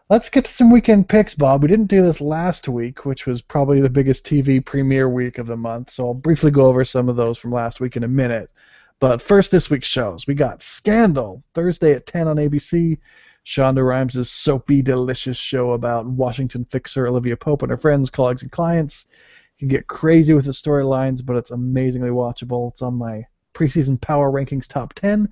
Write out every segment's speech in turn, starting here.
Let's get to some weekend picks, Bob. We didn't do this last week, which was probably the biggest TV premiere week of the month, so I'll briefly go over some of those from last week in a minute. But first, this week's shows. We got Scandal, Thursday at 10 on ABC. Shonda Rhimes' soapy, delicious show about Washington fixer Olivia Pope and her friends, colleagues, and clients. You can get crazy with the storylines, but it's amazingly watchable. It's on my preseason power rankings top 10,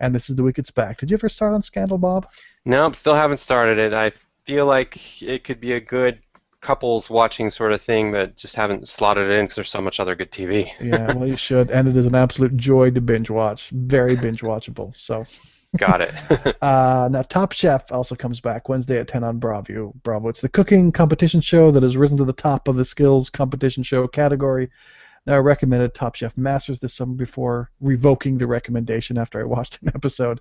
and this is the week it's back. Did you ever start on Scandal, Bob? Nope, still haven't started it. I feel like it could be a good couples watching sort of thing, but just haven't slotted it in because there's so much other good TV. Yeah, well, you should, and it is an absolute joy to binge watch. Very binge watchable. So, Got it. now Top Chef also comes back Wednesday at 10 on Bravo. Bravo. It's the cooking competition show that has risen to the top of the skills competition show category. Now, I recommended Top Chef Masters this summer before revoking the recommendation after I watched an episode.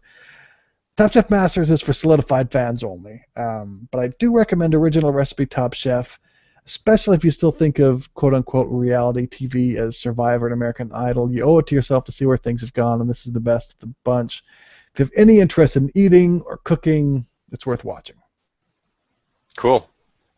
Top Chef Masters is for solidified fans only, but I do recommend Original Recipe Top Chef, especially if you still think of quote-unquote reality TV as Survivor and American Idol. You owe it to yourself to see where things have gone, and this is the best of the bunch. If you have any interest in eating or cooking, it's worth watching. Cool.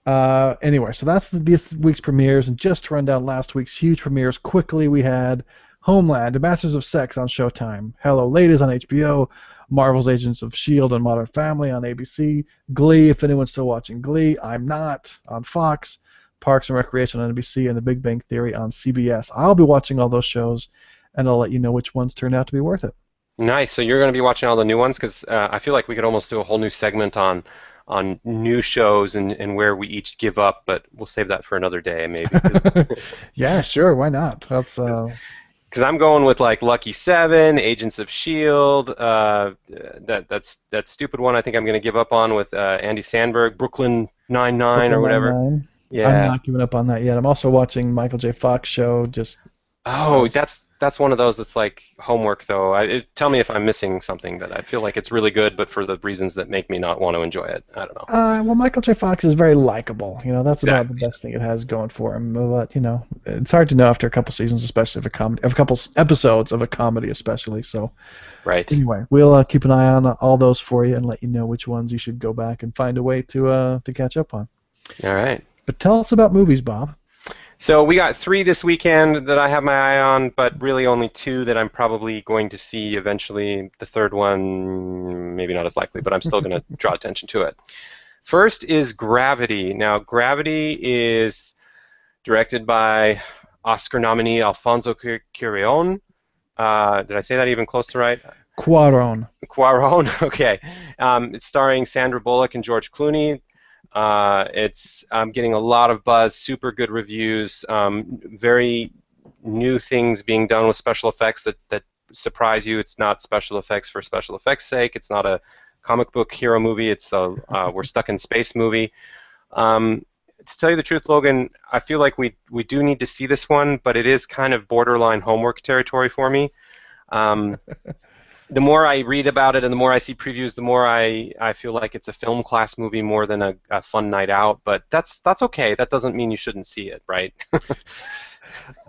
Anyway, so that's this week's premieres, and just to run down last week's huge premieres quickly, we had Homeland, The Masters of Sex on Showtime, Hello Ladies on HBO, Marvel's Agents of S.H.I.E.L.D. and Modern Family on ABC, Glee, if anyone's still watching Glee, I'm Not on Fox, Parks and Recreation on NBC, and The Big Bang Theory on CBS. I'll be watching all those shows, and I'll let you know which ones turned out to be worth it. Nice. So you're going to be watching all the new ones because I feel like we could almost do a whole new segment on new shows and where we each give up, but we'll save that for another day maybe. Yeah, sure, why not? That's Because I'm going with like Lucky Seven, Agents of Shield. That stupid one I think I'm going to give up on with Andy Samberg, Brooklyn Nine-Nine or Brooklyn whatever. Nine-Nine. I'm Yeah. not giving up on that yet. I'm also watching Michael J. Fox show. Just Oh, that's one of those that's like homework though. Tell me if I'm missing something, but I feel like it's really good, but for the reasons that make me not want to enjoy it. I don't know. well, Michael J. Fox is very likable. That's about the Exactly. best thing it has going for him. But it's hard to know after a couple seasons, especially of a comedy, of a couple episodes of a comedy, especially. So Right. anyway, we'll keep an eye on all those for you and let you know which ones you should go back and find a way to catch up on. All right. But tell us about movies, Bob. So we got 3 this weekend that I have my eye on, but really only 2 that I'm probably going to see eventually. The third one, maybe not as likely, but I'm still going to draw attention to it. First is Gravity. Now, Gravity is directed by Oscar nominee Alfonso Cuarón. Did I say that even close to right? Cuarón. Cuarón, okay. It's starring Sandra Bullock and George Clooney. It's getting a lot of buzz, super good reviews, very new things being done with special effects that surprise you. It's not special effects for special effects' sake. It's not a comic book hero movie. It's a we're stuck in space movie. To tell you the truth, Logan, I feel like we do need to see this one, but it is kind of borderline homework territory for me. The more I read about it and the more I see previews, the more I feel like it's a film class movie more than a fun night out. But that's okay. That doesn't mean you shouldn't see it, right?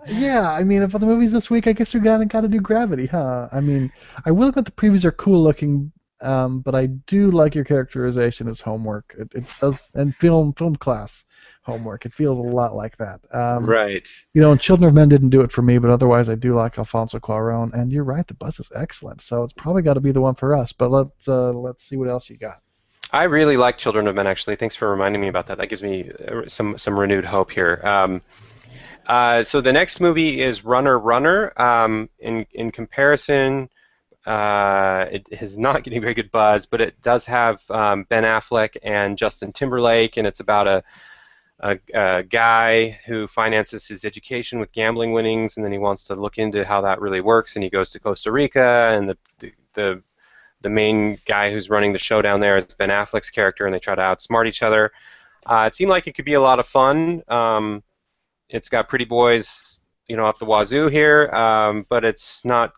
Yeah, I mean, for the movies this week, I guess we gotta do Gravity, huh? I mean, I will admit the previews are cool looking, but I do like your characterization as homework. It does, and film class homework. It feels a lot like that. Right. And Children of Men didn't do it for me, but otherwise I do like Alfonso Cuarón. And you're right, the buzz is excellent, so it's probably got to be the one for us. But let's see what else you got. I really like Children of Men, actually. Thanks for reminding me about that. That gives me some renewed hope here. So the next movie is Runner Runner. In comparison, it is not getting very good buzz, but it does have Ben Affleck and Justin Timberlake, and it's about a guy who finances his education with gambling winnings, and then he wants to look into how that really works, and he goes to Costa Rica, and the main guy who's running the show down there is Ben Affleck's character, and they try to outsmart each other. It seemed like it could be a lot of fun. It's got pretty boys, up the wazoo here, but it's not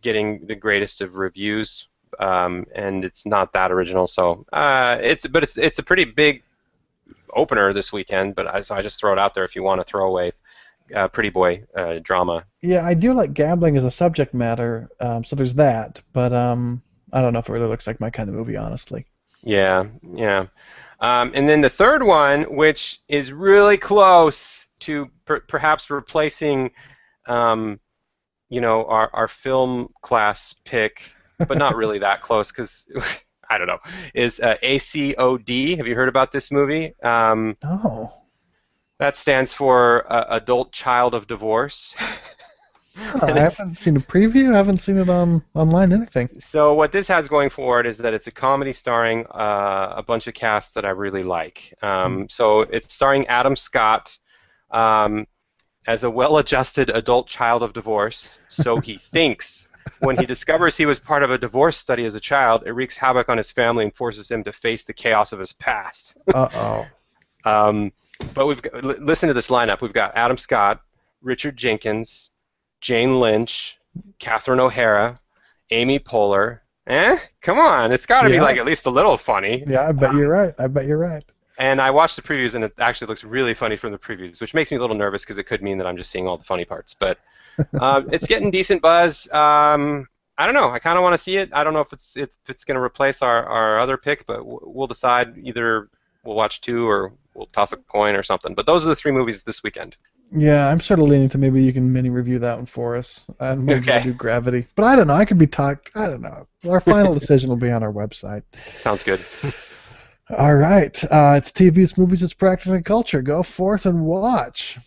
getting the greatest of reviews, and it's not that original. So it's a pretty big opener this weekend. But I just throw it out there if you want to throw away pretty boy drama. Yeah, I do like gambling as a subject matter, so there's that. But I don't know if it really looks like my kind of movie, honestly. Yeah, yeah. And then the third one, which is really close to perhaps replacing, um, our film class pick, but not really that close because I don't know, is ACOD. Have you heard about this movie? Oh. That stands for Adult Child of Divorce. Huh, And I it's haven't seen a preview. I haven't seen it on online anything. so what this has going for it is that it's a comedy starring a bunch of casts that I really like. So it's starring Adam Scott um, as a well-adjusted adult child of divorce. So he thinks when he discovers he was part of a divorce study as a child, it wreaks havoc on his family and forces him to face the chaos of his past. Uh-oh. Um, but listen to this lineup. We've got Adam Scott, Richard Jenkins, Jane Lynch, Catherine O'Hara, Amy Poehler. Come on, it's got to be Yeah. like at least a little funny. Yeah, I bet you're right. I bet you're right. And I watched the previews, and it actually looks really funny from the previews, which makes me a little nervous because it could mean that I'm just seeing all the funny parts. But it's getting decent buzz. I don't know. I kind of want to see it. I don't know if it's going to replace our other pick, but we'll decide. Either we'll watch two or we'll toss a coin or something. But those are the three movies this weekend. Yeah, I'm sort of leaning to maybe you can mini review that one for us. And maybe Okay. we'll do Gravity. But I don't know. I could be talked. I don't know. Our final decision will be on our website. Sounds good. All right. It's TV's Movies. It's Practically Culture. Go forth and watch.